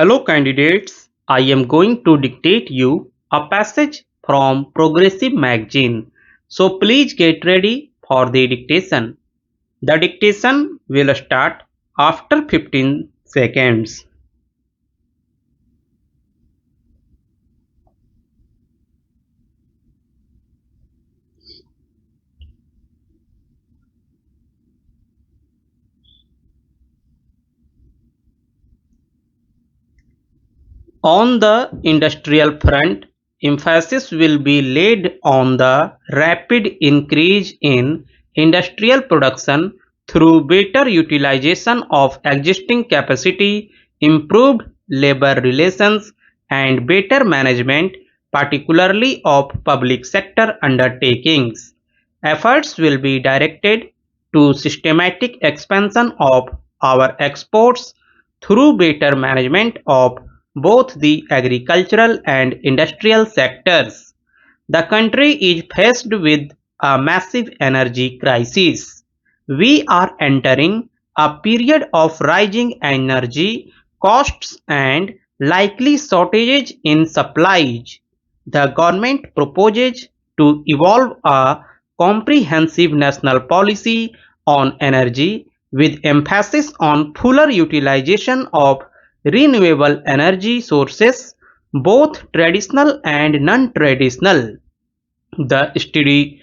Hello candidates, I am going to dictate you a passage from Progressive magazine. So please get ready for the dictation. The dictation will start after 15 seconds. On the industrial front, emphasis will be laid on the rapid increase in industrial production through better utilization of existing capacity, improved labor relations, and better management, particularly of public sector undertakings. Efforts will be directed to systematic expansion of our exports through better management of both the agricultural and industrial sectors. The country is faced with a massive energy crisis. We are entering a period of rising energy costs and likely shortages in supplies. The government proposes to evolve a comprehensive national policy on energy with emphasis on fuller utilization of renewable energy sources, both traditional and non-traditional. The steady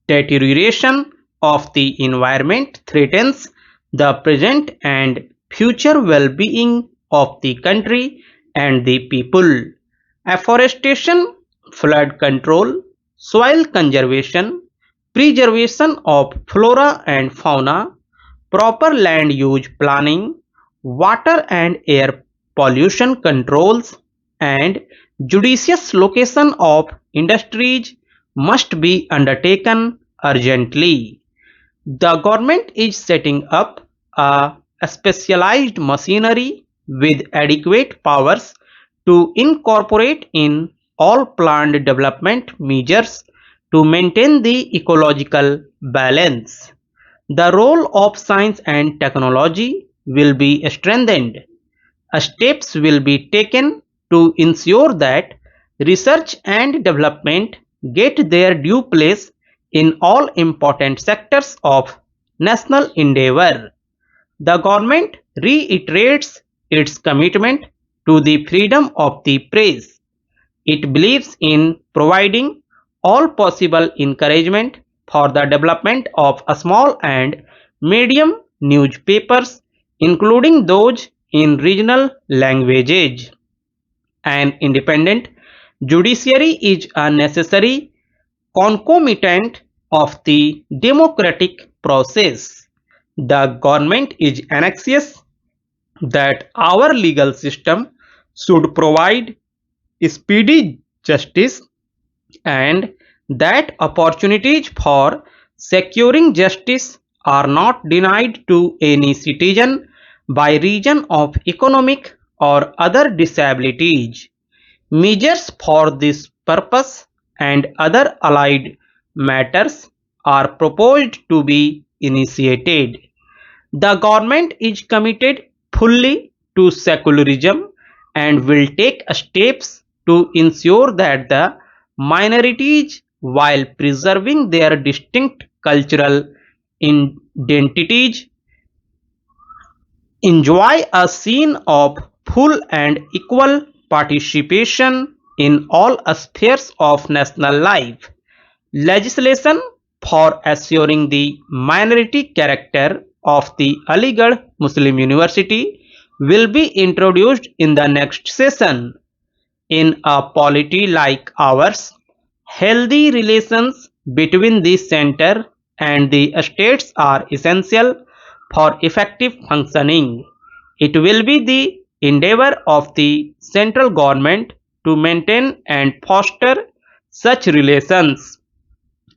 deterioration of the environment threatens the present and future well-being of the country and the people. Afforestation, flood control, soil conservation, preservation of flora and fauna, proper land use planning, water and air pollution controls, and judicious location of industries must be undertaken urgently. The government is setting up a specialized machinery with adequate powers to incorporate in all planned development measures to maintain the ecological balance. The role of science and technology will be strengthened. Steps will be taken to ensure that research and development get their due place in all important sectors of national endeavor. The government reiterates its commitment to the freedom of the press. It believes in providing all possible encouragement for the development of small and medium newspapers, including those in regional languages. An independent judiciary is a necessary concomitant of the democratic process. The government is anxious that our legal system should provide speedy justice and that opportunities for securing justice are not denied to any citizen by reason of economic or other disabilities. Measures for this purpose and other allied matters are proposed to be initiated. The government is committed fully to secularism and will take steps to ensure that the minorities, while preserving their distinct cultural identities, enjoy a scene of full and equal participation in all spheres of national life. Legislation for assuring the minority character of the Aligarh Muslim University will be introduced in the next session. In a polity like ours, healthy relations between the center and the states are essential for effective functioning. It will be the endeavor of the central government to maintain and foster such relations.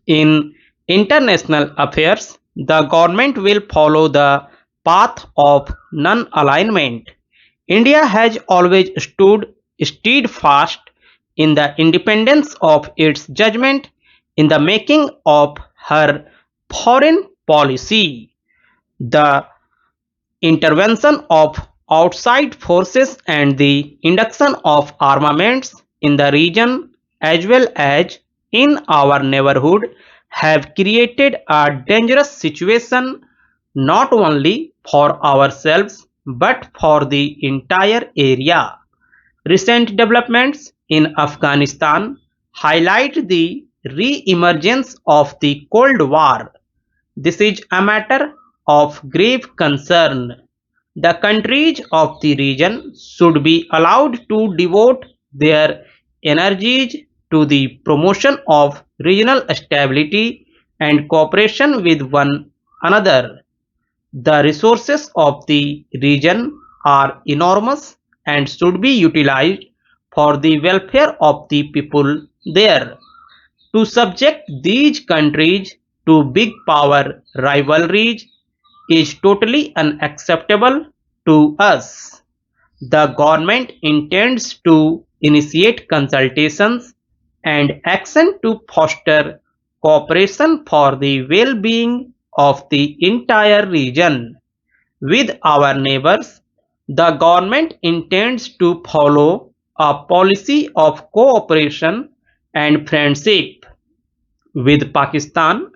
In international affairs, the government will follow the path of non-alignment. India has always stood steadfast in the independence of its judgment in the making of her foreign policy. The intervention of outside forces and the induction of armaments in the region as well as in our neighborhood have created a dangerous situation not only for ourselves but for the entire area. Recent developments in Afghanistan highlight the re-emergence of the Cold War. This is a matter of grave concern. The countries of the region should be allowed to devote their energies to the promotion of regional stability and cooperation with one another. The resources of the region are enormous and should be utilized for the welfare of the people there. To subject these countries to big power rivalries is totally unacceptable to us. The government intends to initiate consultations and action to foster cooperation for the well-being of the entire region. With our neighbors, the government intends to follow a policy of cooperation and friendship. With Pakistan,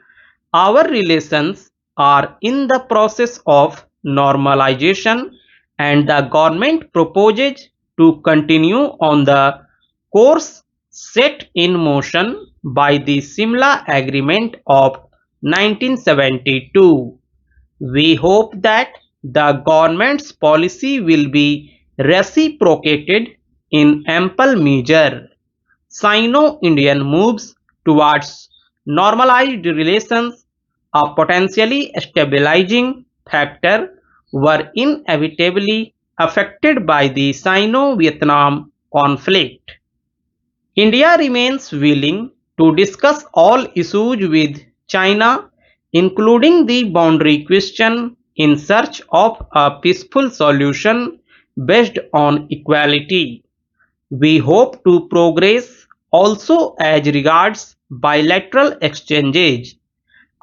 our relations are in the process of normalization and the government proposes to continue on the course set in motion by the Simla Agreement of 1972. We hope that the government's policy will be reciprocated in ample measure. Sino-Indian moves towards normalized relations, a potentially stabilizing factor, were inevitably affected by the Sino-Vietnam conflict. India remains willing to discuss all issues with China, including the boundary question, in search of a peaceful solution based on equality. We hope to progress also as regards bilateral exchanges.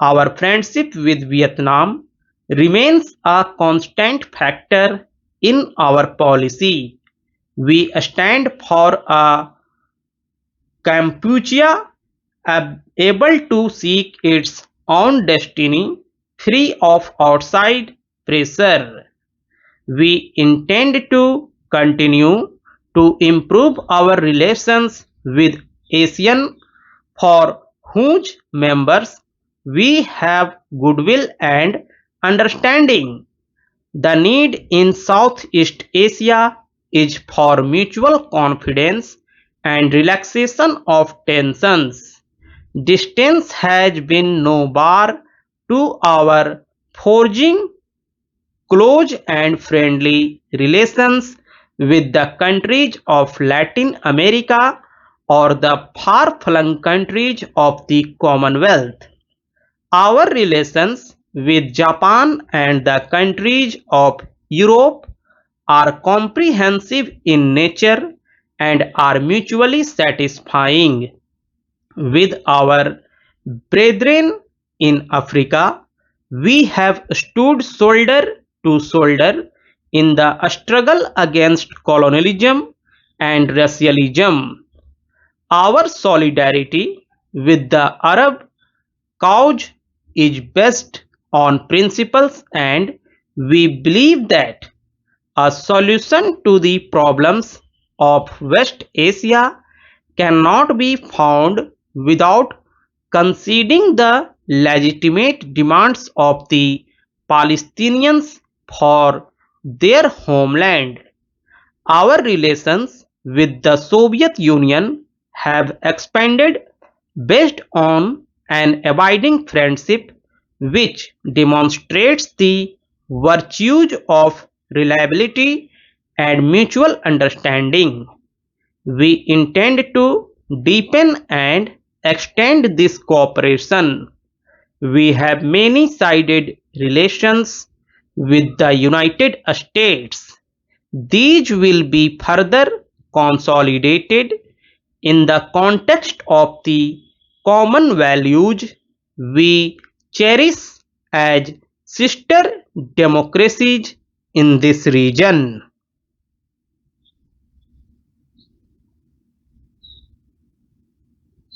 Our friendship with Vietnam remains a constant factor in our policy. We stand for a Cambodia able to seek its own destiny free of outside pressure. We intend to continue to improve our relations with ASEAN for whose members we have goodwill and understanding. The need in Southeast Asia is for mutual confidence and relaxation of tensions. Distance has been no bar to our forging close and friendly relations with the countries of Latin America or the far-flung countries of the Commonwealth. Our relations with Japan and the countries of Europe are comprehensive in nature and are mutually satisfying. With our brethren in Africa, we have stood shoulder to shoulder in the struggle against colonialism and racialism. Our solidarity with the Arab cause is based on principles and we believe that a solution to the problems of West Asia cannot be found without conceding the legitimate demands of the Palestinians for their homeland. Our relations with the Soviet Union have expanded based on an abiding friendship which demonstrates the virtues of reliability and mutual understanding. We intend to deepen and extend this cooperation. We have many-sided relations with the United States. These will be further consolidated in the context of the common values we cherish as sister democracies in this region.